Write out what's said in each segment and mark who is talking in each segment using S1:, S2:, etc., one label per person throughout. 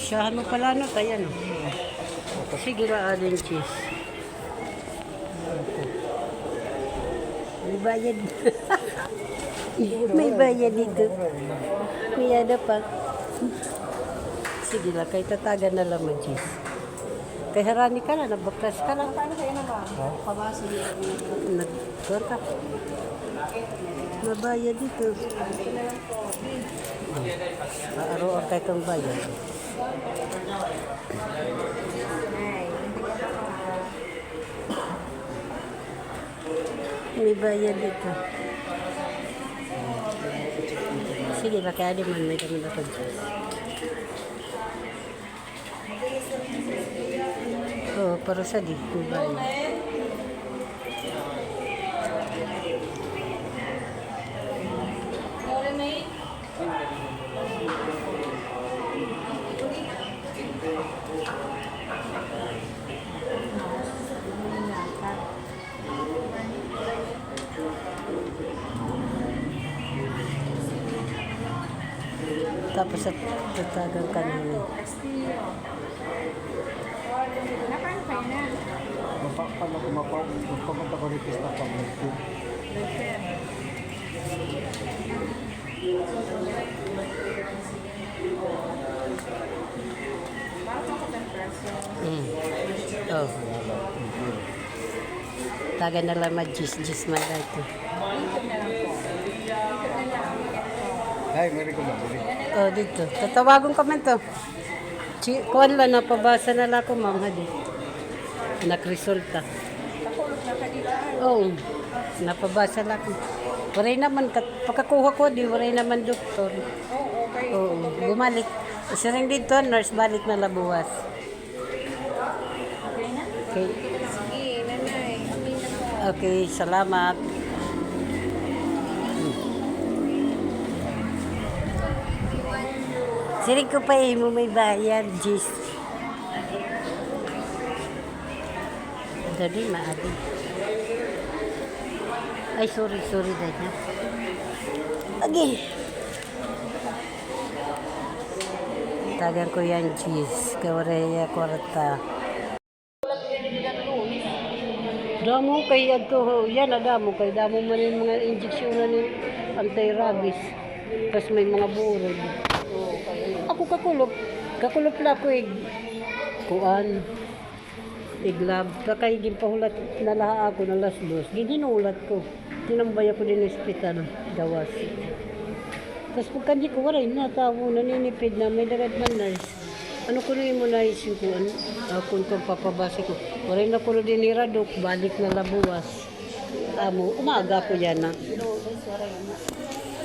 S1: Siyahan mo pala no, tayo no. Sige ba alin cheese? May bayad. May bayad dito. May ada pa. Sige lang, kay tatagan na lang mo cheese. Kay harani ka na, nabaklas ka lang.
S2: Paano kayo naman? Pabasa niyo.
S1: Nag-tour ka. Mabayad dito. Araw-araw kayo itong bayad. May bayad dito. Sige, kaya di man may kami na pag-cheese. Oo, para sa di, may bayad. Tapos at tatagang kanina.
S2: Napan kayo na.
S3: Pag ako magpapunta ko rin sa pag-meeting.
S1: Oh. Taga na lang mag-jis man dito.
S3: Ay, meron ko mabili.
S1: Oh, dito. Tatawagon kami to. Kuhan lang, napabasa na lang ako, ma'am, hadi. Nakresulta.
S2: Nakulog na ka dito.
S1: Oo, napabasa lang ako. Waray naman, pagkakuha ko, di waray naman doktor.
S2: Oo, okay.
S1: Oo, bumalik. Isa rin dito, nurse, balik na labuwas.
S2: Okay na?
S1: Okay,
S2: Sige, nanay. Okay na po.
S1: okay, salamat. Sirig ko pa mo may bayad, Jis. Dali, maadi. Ay, sorry, dahil na. Okay. Tagan ko yan, Jis. Kawareya, kwarta. Damo kay ato, yan na damo kay damo man yung mga injeksyon ni anti-rabies. Tapos may mga burod. Ako kakulop na ko kuan iglab kakay gimpahulat na laha ako na last dos ginulat ko tinambay ako din sa ospital gawas tapos pagkandi ko waray na tawo naninipid na may dagad man nurse ano ko rin mo na isin ko kung itong papabasi ko waray na ko din iradok balik na labuwas amo umaga ko yan na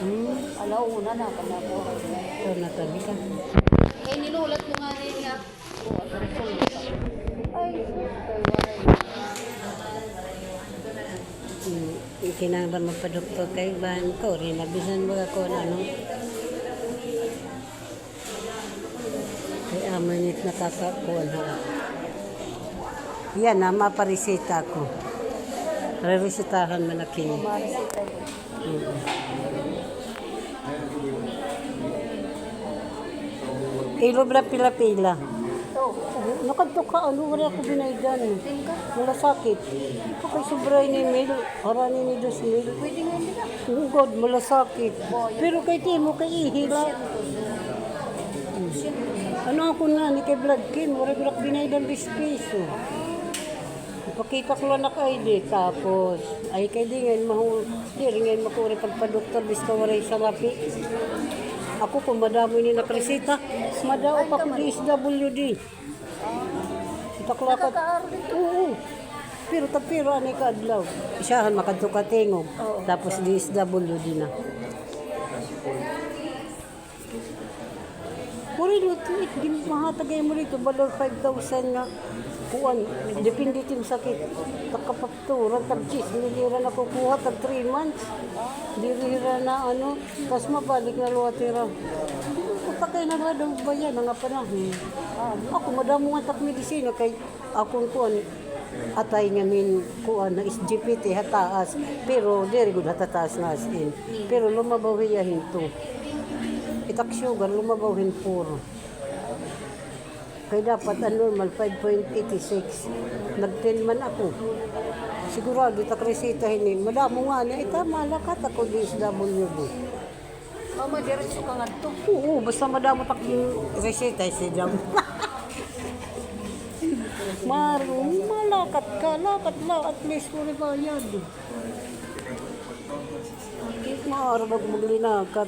S2: Alauna na ka na po.
S1: ito natabi ka
S2: Kaya nilulat ko nga rin niya. Ay,
S1: kinanglan magpa-doktor kay ban ko rin nabisan mo ako na ano kay amanit nakakakuan ha yan na maparisita ko reresitahan man akin
S2: marisita yun.
S1: Ilo bla pila-pila
S2: Ito.
S1: nakadto ka ano wala ako binaydan
S2: Tingka.
S1: wala sakit ito kay sobray ni mil harani ni 2,000
S2: Pwede nga nila.
S1: oh God wala sakit pero kay timo kay ihila ano ako na ni kay blood kin wala ko binaydan 10 piso ipakita ko lang na ID tapos ay kay di ngayon di rin ngayon makuri pagpa-doktor bis ka waray sa lapi ako kung madamo ni nakresita madao pa ko DSWD itaklakat oo pero anay ka adlaw isahan makadto ka tingog tapos DSWD na Puri luto mahatagay mo rito balor 5,000 nga kuan depende tim sakit takapaptura tag cheese nilira na kukuha tag 3 months dirira na ano tas mabalik na luwatira patay na nga daw ba yan nga panahon ako madamo nga tak medisina kay akong kuan atay nga min kuan na SGPT hataas pero diri gud hatataas na as in pero lumabaw hiya hinto itak sugar lumabaw hin puro Kaya dapat ang normal 5.86. Nag-10 man ako. Sigurado tak resitahin ni. Madamo nga niya. Ita malakat ako di SWD.
S2: Mama, diretso ka nga to.
S1: Oo, basta madamo tak resita si Jam. Maru, malakat ka. Lakat lang. At least mo rin bayad. Maara bago maglinakat.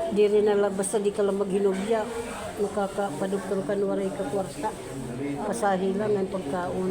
S1: Di rin na basta di ka lang maghinubya. Makakapadugtong ka waray ka kwarta. Pasahi lang ang pagkaon.